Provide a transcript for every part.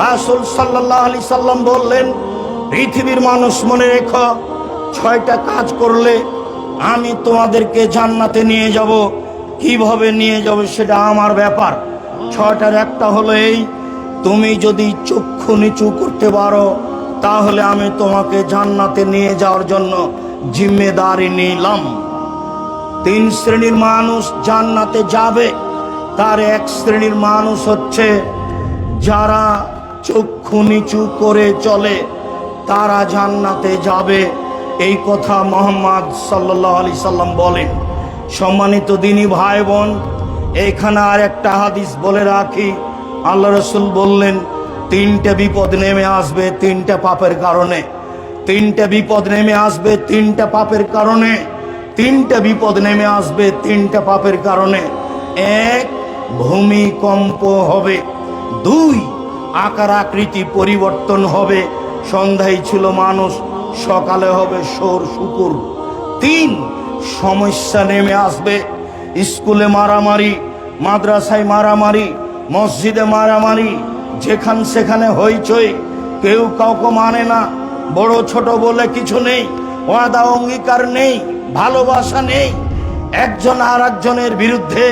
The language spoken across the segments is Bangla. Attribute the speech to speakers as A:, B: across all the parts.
A: রাসূল সাল্লাল্লাহু আলাইহি সাল্লাম বললেন, পৃথিবীর মানুষ মনে রেখো, 6টা কাজ করলে আমি তোমাদেরকে জান্নাতে নিয়ে যাব। কিভাবে নিয়ে যাব সেটা আমার ব্যাপার। 6টার একটা হলো এই, তুমি যদি চক্ষু নিচু করতে পারো তাহলে আমি তোমাকে জান্নাতে নিয়ে যাওয়ার জন্য জিম্মেদারি নিলাম। 3 শ্রেণীর মানুষ জান্নাতে যাবে। তার এক শ্রেণীর মানুষ হচ্ছে যারা চক্ষু নিচু করে চলে, তারা জান্নাতে যাবে। এই কথা মুহাম্মদ সাল্লাল্লাহু আলাইহি সাল্লাম বলেন। সম্মানিত দিনী ভাই বোন, এখানে আর একটা হাদিস বলে রাখি। আল্লাহ রাসূল বললেন, 3টে বিপদ নেমে আসবে 3টে পাপের কারণে। 3টে বিপদ নেমে আসবে 3টে পাপের কারণে। 3টে বিপদ নেমে আসবে 3টে পাপের কারণে। 1, ভূমিকম্প হবে। 2, আকার আকৃতি পরিবর্তন হবে। সন্ধ্যায় ছিল মানুষ, সকালে হবে শোর শুকুর। 3, সমস্যা নেমে আসবে। স্কুলে মারামারি, মাদ্রাসায় মারামারি, মসজিদে মারামারি, যেখান সেখানে হইচই, কেউ কাউকে মানে না, বড় ছোট বলে কিছু নেই, ওয়াদা অঙ্গীকার নেই, ভালোবাসা নেই, একজন আর একজনের বিরুদ্ধে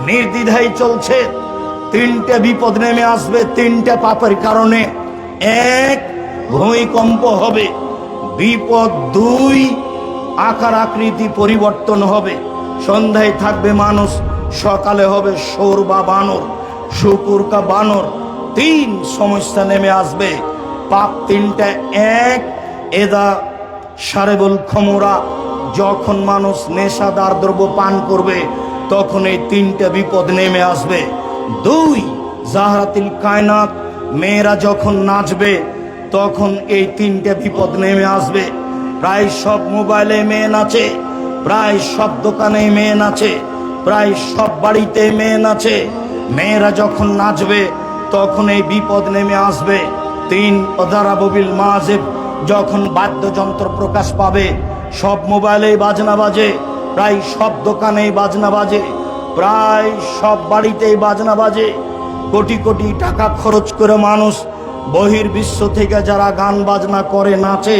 A: নির্দ্বিধায় চলছে। 3টে বিপদ নেমে আসবে 3টে পাপের কারণে। 1, ভূমিকম্প হবে। বিপদ 2, আকার আকৃতি পরিবর্তন হবে। সন্ধ্যায় থাকবে মানুষ, সকালে হবে শোর বা বানর, শুকুর কা বানর। 3, সমস্যা নেমে আসবে। পাপ 3টা। 1, এদা সারেবুল খমরা, যখন মানুষ নেশাদার দ্রব্য পান করবে তখন এই 3টে বিপদ নেমে আসবে। 2, জাহরাতিল কায়নাত, মেয়েরা যখন নাচবে তখন এই 3টে বিপদ নেমে আসবে। প্রায় সব মোবাইলে মেয়ে নাচে, প্রায় সব দোকানে মেয়ে নাচে, প্রায় সব বাড়িতে মেয়ে নাচে। মেয়েরা যখন নাচবে তখন এই বিপদ নেমে আসবে। 3, অদারাবিল মাজেব, যখন বাদ্যযন্ত্র প্রকাশ পাবে, সব মোবাইলেই বাজনা বাজে, প্রায় সব দোকানেই বাজনা বাজে, প্রায় সব বাড়িতেই বাজনা বাজে। কোটি কোটি টাকা খরচ করে মানুষ বহির্বিশ্ব থেকে যারা গান বাজনা করে নাচে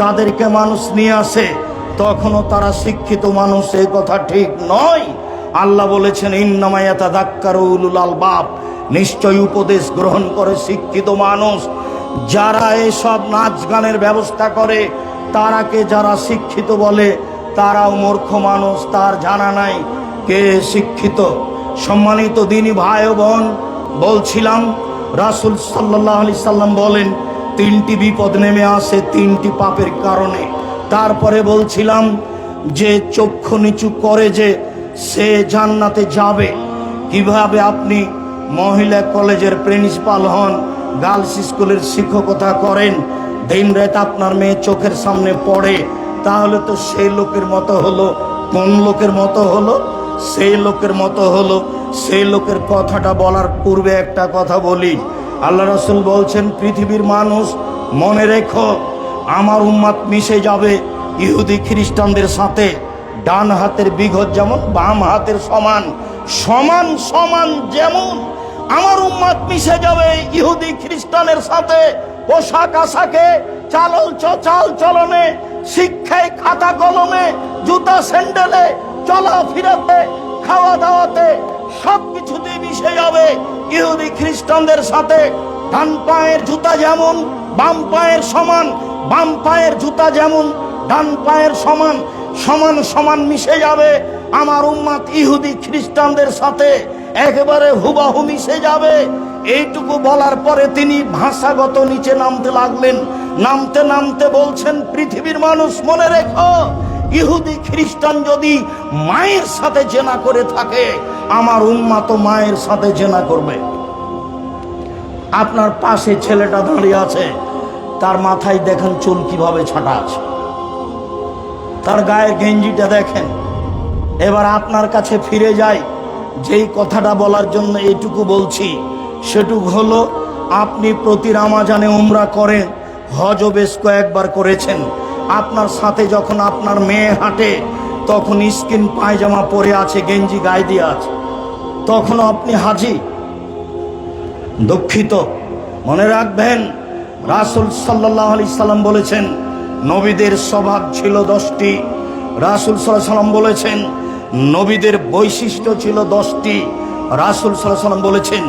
A: তাদেরকে মানুষ নিয়ে আসে, তখনও তারা শিক্ষিত মানুষ, এই কথা ঠিক নয়। আল্লাহ বলেছেন, ইন্নামা ইয়াতাযাক্কারু উলুল আলবাব, নিশ্চয় উপদেশ গ্রহণ করে শিক্ষিত মানুষ। যারা এসব নাচ গানের ব্যবস্থা করে তারাকে যারা শিক্ষিত বলে, তারাও মূর্খ মানুষ, তার জানা নাই কে শিক্ষিত। সম্মানিত দিনী ভাই ও বোন, বলছিলাম রাসূল সাল্লাল্লাহু আলাইহি সাল্লাম বলেন 3টি বিপদ নেমে আসে 3টি পাপের কারণে। তারপরে বলছিলাম যে চক্ষু নিচু করে যে সে জান্নাতে যাবে। কিভাবে আপনি মহিলা কলেজের প্রিন্সিপাল হন, গার্লস স্কুলের শিক্ষকতা করেন, দিন রাত আপনার মেয়ে চোখের সামনে পড়ে, তাহলে তো সেই লোকের মতো হলো। কোন লোকের মতো হলো? সেই লোকের মতো হলো। সেই লোকের কথাটা বলার পূর্বে একটা কথা বলি। আল্লাহ রাসূল বলছেন, পৃথিবীর মানুষ মনে রেখো, আমার উম্মাত মিশে যাবে ইহুদি খ্রিস্টানদের সাথে। ডান হাতের বিঘত যেমন বাম হাতের সমান, সমান সমান যেমন আমার উম্মাত মিশে যাবে ইহুদি খ্রিস্টানের সাথে। পোশাক আশাকে, চাল চলনে, শিক্ষায়, খাতা কলমে, জুতা স্যান্ডেলে, চলাফেরাতে, খাওয়া দাওয়াতে, সব কিছুতেই মিশে যাবে ইহুদি খ্রিস্টানদের সাথে। ডান পায়ের জুতা যেমন বাম পায়ের সমান, বাম পায়ের জুতা যেমন ডান পায়ের সমান, সমান সমান মিশে যাবে আমার উম্মাত ইহুদি খ্রিস্টানদের সাথে, একেবারে হুবাহু মিশে যাবে। এইটুকু বলার পরে তিনি ভাষাগত নিচে নামতে লাগলেন। নামতে নামতে বলছেন, পৃথিবীর মানুষ মনে রেখো, ইহুদি খ্রিস্টান যদি মায়ের সাথে জেনা করে থাকে, আমার উম্মাত মায়ের সাথে জেনা করবে। আপনার পাশে ছেলেটা দাঁড়িয়ে আছে, তার মাথায় দেখেন চুল কিভাবে ছাটা আছে, তার গায়ের গেঞ্জিটা দেখেন। এবার আপনার কাছে ফিরে যাই, যেই কথাটা বলার জন্য এইটুকু বলছি সেটুকু হলো, আপনি প্রতি রমজানে উমরা করেন, হজও বেশ কয়েকবার করেছেন। আপনার সাথে যখন আপনার মেয়ে হাঁটে তখন স্কিন পায়জামা পরে আছে, গেঞ্জি গায়ে দিয়ে আছে, তখন আপনি হাজি। দুঃখিত, মনে রাখবেন, রাসূল সাল্লাল্লাহু আলাইহি সাল্লাম বলেছেন নবীদের স্বভাব ছিল 10টি। রাসূল সাল্লাল্লাহু আলাইহি সাল্লাম বলেছেন নবীদের বৈশিষ্ট্য ছিল 10টি। রাসূল সাল্লাল্লাহু আলাইহি সাল্লাম বলেছেন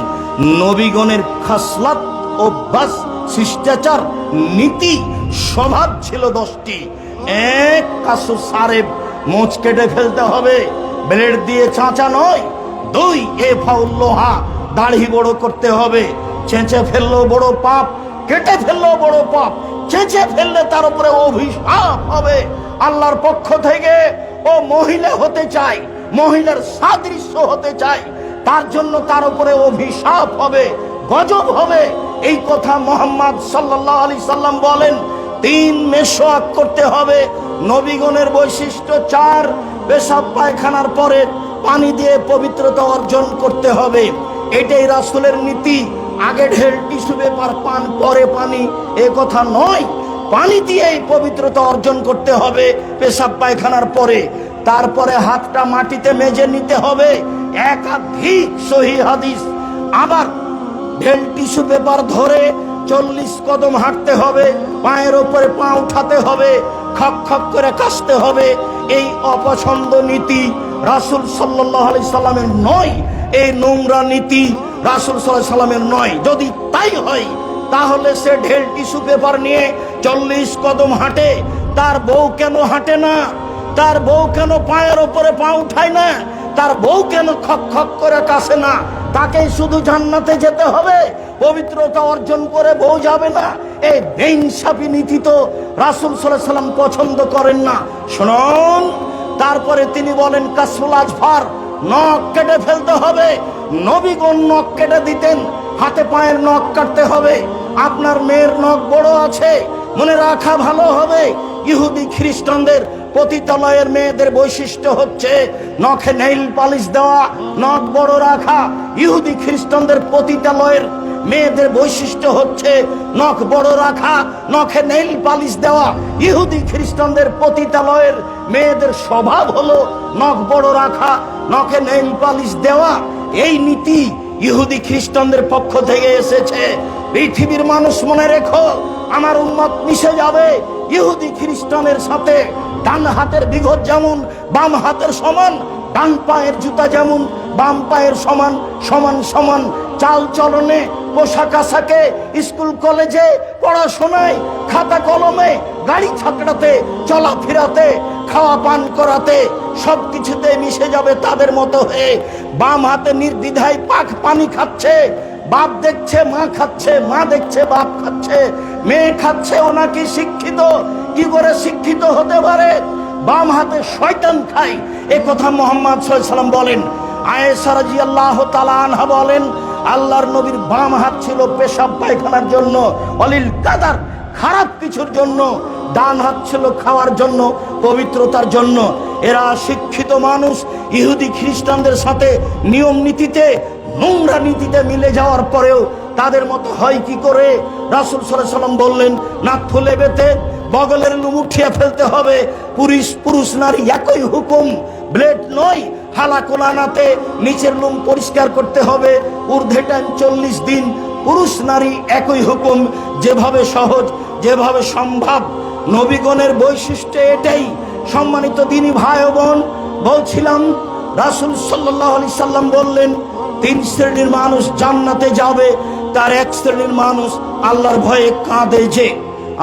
A: নবীগণের খাসলাত, অভ্যাস, শিষ্টাচার, নীতি, স্বভাব ছিল 10টি। এক, কাসু সারেব, মোচ কেটে ফেলতে হবে, ব্লেড দিয়ে চাঁচা নয়। 2, এ ফাউল্লোহা, দাড়ি বড় করতে হবে। চেঁচে ফেললেও বড় পাপ, কেটে ফেললেও বড় পাপ। চেঁচে ফেললে তার উপরে অভিশাপ হবে আল্লাহর পক্ষ থেকে। ও মহিলা হতে চায়, মহিলার সাদৃশ্য হতে চায়, তার জন্য তার উপরে অভিশাপ হবে, গজব হবে। এই কথা মুহাম্মদ সাল্লাল্লাহু আলাইহি সাল্লাম বলেন। 3, মেশওয়াক করতে হবে। নবীগণের বৈশিষ্ট্য 4, পেশাব পায়খানার পরে পানি দিয়ে পবিত্রতা অর্জন করতে হবে। এটাই রাসূলের নীতি। আগে ঢেল টিস্যু পেপার পান, পরে পানি, এ কথা নয়। পানি দিয়েই পবিত্রতা অর্জন করতে হবে পেশাব পায়খানার পরে। তারপরে হাতটা মাটিতে মেজে নিতে হবে, একাধিক সহিহ হাদিস। আবার ঢেল টিস্যু পেপার ধরে 40 কদম হাঁটতে হবে, পায়ের উপরে পা উঠাতে হবে, খক খক করে কাশতে হবে। এই অপছন্দ নীতি রাসূল সাল্লাল্লাহু আলাইহি সাল্লামের নয়। এই নোংরা নীতি রাসূল সাল্লাল্লাহু আলাইহি সাল্লামের নয়। যদি তাই হয় তাহলে সে ঢেল টিস্যু পেপার নিয়ে 40 কদম হাঁটে, তার বউ কেন হাঁটে না? তার বউ কেন পায়ের উপরে পা উঠায় না? তার বউ কেন খক খক করে কাশে না? তাকে শুধু জান্নাতে যেতে হবে, পবিত্রতা অর্জন করে বউ যাবে না? এই বেইনসাফি নীতি তো রাসূল সাল্লাল্লাহু আলাইহি সাল্লাম পছন্দ করেন না। শুনুন, তারপরে তিনি বলেন কাসফুল আজফার, নখ কেটে ফেলতে হবে। নবীগণ নখ কেটে দিতেন, হাতে পায়ের নখ কাটতে হবে। আপনার মেয়ের নখ বড় আছে, মনে রাখা ভালো হবে। ইহুদি খ্রিস্টানদের পতিতালয়ের মেয়েদের বৈশিষ্ট্য হচ্ছে নখে নেইল পালিশ দেওয়া, নখ বড় রাখা। ইহুদি খ্রিস্টানদের পতিতালয়ের মেয়েদের বৈশিষ্ট্য হচ্ছে নখ বড় রাখা, নখে নেইল পালিশ দেওয়া। ইহুদি খ্রিস্টানদের পতিতালয়ের মেয়েদের স্বভাব হলো নখ বড় রাখা, নখে নেইল পালিশ দেওয়া। এই নীতি ইহুদি খ্রিস্টানদের পক্ষ থেকে এসেছে। পৃথিবীর মানুষ মনে রেখো, আমার উম্মত মিশে যাবে ইহুদি খ্রিস্টানের সাথে। ডান হাতের বিঘত যেমন বাম হাতের সমান, ডান পায়ের জুতা যেমন বাম পায়ের সমান, সমান সমান চাল চলনে, পোশাক আশাকে, স্কুল কলেজে পড়াশোনায়, খাতা কলমে, গাড়ি ছাকড়াতে, চলাফেরাতে, খাওয়া পান করাতে, সবকিছুতে মিশে যাবে তাদের মতো হয়ে। বাম হাতে নির্দ্বিধায় পানি খাচ্ছে, বাপ দেখছে মা খাচ্ছে, মা দেখছে বাপ খাচ্ছে, মেয়ে খাচ্ছে। ও নাকি শিক্ষিত, কি করে শিক্ষিত হতে পারে? বাম হাতে শয়তান খায়, এ কথা মুহাম্মদ সাল্লাল্লাহু আলাইহি সাল্লাম বলেন। আয়েশা রাদিয়াল্লাহু তাআলা আনহা বলেন আল্লাহর নবীর বাম হাত ছিল পেশাব পায়খানার জন্য, অলিল কাদার, খারাপ কিছুর জন্য। ডান হাত ছিল খাওয়ার জন্য, পবিত্রতার জন্য। এরা শিক্ষিত মানুষ ইহুদি খ্রিস্টানদের সাথে নিয়ম নীতিতে, নোংরা নীতিতে মিলে যাওয়ার পরেও তাদের মতো হয় কি করে? রাসূল সাল্লাল্লাহু আলাইহি সাল্লাম বললেন নাক ফুলে বেতে বগলের লুম উঠিয়ে ফেলতে হবে। পুরুষ নারী একই হুকুম, ব্লেড নয়। হালাকোলানাতে নিচের লুম পরিষ্কার করতে হবে, ঊর্ধ্বে টাইম 40 দিন। পুরুষ নারী একই হুকুম, যেভাবে সহজ, যেভাবে সম্ভব। নবীগণের বৈশিষ্ট্য এটাই। সম্মানিত দিনী ভাই ও বোন, বলছিলাম রাসূল সাল্লাল্লাহু আলাইহি সাল্লাম বললেন 3 শ্রেণীর মানুষ জান্নাতে যাবে। তার 1 শ্রেণীর মানুষ আল্লাহর ভয়ে কাঁদে। যে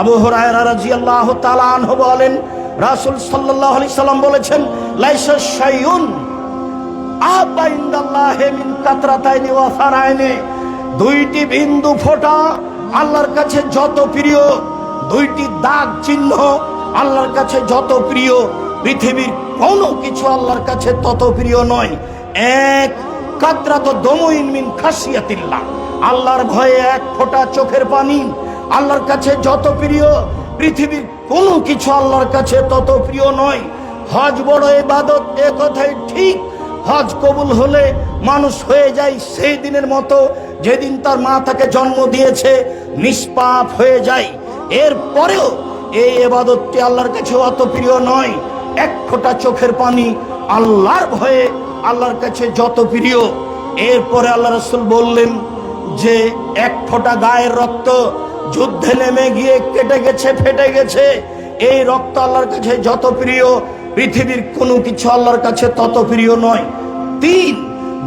A: আবু হুরায়রা রাদিয়াল্লাহু তাআলা আনহু বলেন রাসূল সাল্লাল্লাহু আলাইহি সাল্লাম বলেছেন লাইসা শাইউন আহাব্বা ইনদাল্লাহি মিন কাতরাতাইনি ওয়া ফারাইনি। 2টি বিন্দু ফোঁটা আল্লাহর কাছে যত প্রিয়, 2টি দাগ চিহ্ন আল্লাহর কাছে যত প্রিয়, পৃথিবীর কোনো কিছু আল্লাহর কাছে তত প্রিয় নয়। 1, কাতরাতু দমুইন মিন খাশিয়াতিল্লাহ, আল্লাহর ভয়ে 1 ফোঁটা চোখের পানি আল্লাহর কাছে যত প্রিয়, পৃথিবীর কোনো কিছু আল্লাহর কাছে তত প্রিয় নয়। হজ বড় ইবাদত, এ কথাই ঠিক। হজ কবুল হলে মানুষ হয়ে যায় সেই দিনের মতো যেদিন তার মা তাকে জন্ম দিয়েছে, নিষ্পাপ হয়ে যায়। এরপরেও এই ইবাদতটি আল্লাহর কাছে অত প্রিয় নয়। 1 ফোঁটা চোখের পানি আল্লাহর ভয়ে আল্লাহর কাছে যত প্রিয়। এরপরে আল্লাহ রাসূল বললেন যে এক ফোঁটা গায়ের রক্ত যুদ্ধে নেমে গিয়ে কেটে গেছে, ফেটে গেছে, এই রক্ত আল্লাহর কাছে যত প্রিয় পৃথিবীর কোনো কিছু আল্লাহর কাছে তত প্রিয় নয়। 3,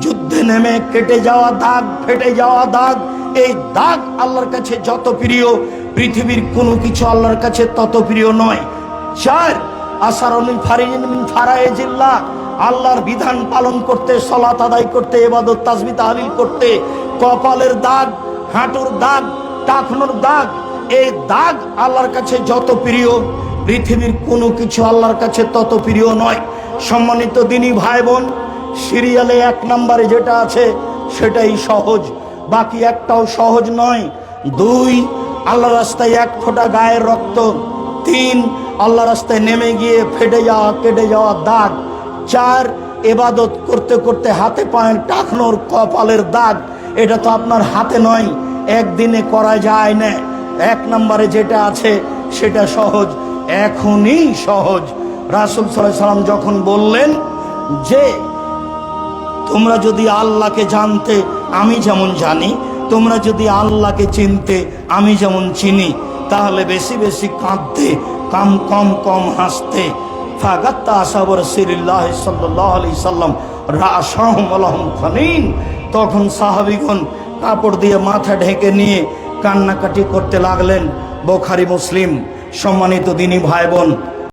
A: যুদ্ধে নেমে কেটে যাওয়া দাগ, ফেটে যাওয়া দাগ, এই দাগ আল্লাহর কাছে যত প্রিয় পৃথিবীর কোনো কিছু আল্লাহর কাছে তত প্রিয় নয়। 4, আসারুল ফারিজিন মিন ফারায়েজিল্লাহ, আল্লাহর বিধান পালন করতে, সালাত আদায় করতে, ইবাদত তাসবিহ তাহলিল করতে কপালের দাগ, হাঁটুর দাগ, টাকনোর দাগ, এই দাগ আল্লাহর কাছে যত প্রিয় পৃথিবীর কোনো কিছু আল্লাহর কাছে তত প্রিয় নয়। সম্মানিত দিনী ভাই বোন, সিরিয়ালে 1 নম্বরে যেটা আছে সেটাই সহজ, বাকি একটাও সহজ নয়। 2, আল্লাহর রাস্তায় 1 ফোঁটা গায়ের রক্ত। 3, আল্লাহর রাস্তায় নেমে গিয়ে ফেটে যাওয়া, কেটে যাওয়া দাগ। 4, ইবাদত করতে করতে হাতে পায়ের টাকনোর, কপালের দাগ। এটা তো আপনার হাতে নয়, একদিনে করা যায় না। 1 নম্বরে যেটা আছে সেটা সহজ, এখনই সহজ। রাসূল সাল্লাল্লাহু আলাইহি সাল্লাম যখন বললেন যে তোমরা যদি আল্লাহকে জানতে আমি যেমন জানি, তোমরা যদি আল্লাহকে চিনতে আমি যেমন চিনি, তাহলে বেশি বেশি কাঁদতে, কম কম কম হাসতে। ফাগাত্তা আসহাবু রাসূলিল্লাহ সাল্লাল্লাহু আলাইহি সাল্লাম রাশাহুম আলাহুম ফানিন, তখন সাহাবীগণ কাপড় দিয়ে মাথা ঢেকে নিয়ে কান্নাকাটি করতে লাগলেন। বুখারী মুসলিম। সম্মানিত দিনী ভাই বোন,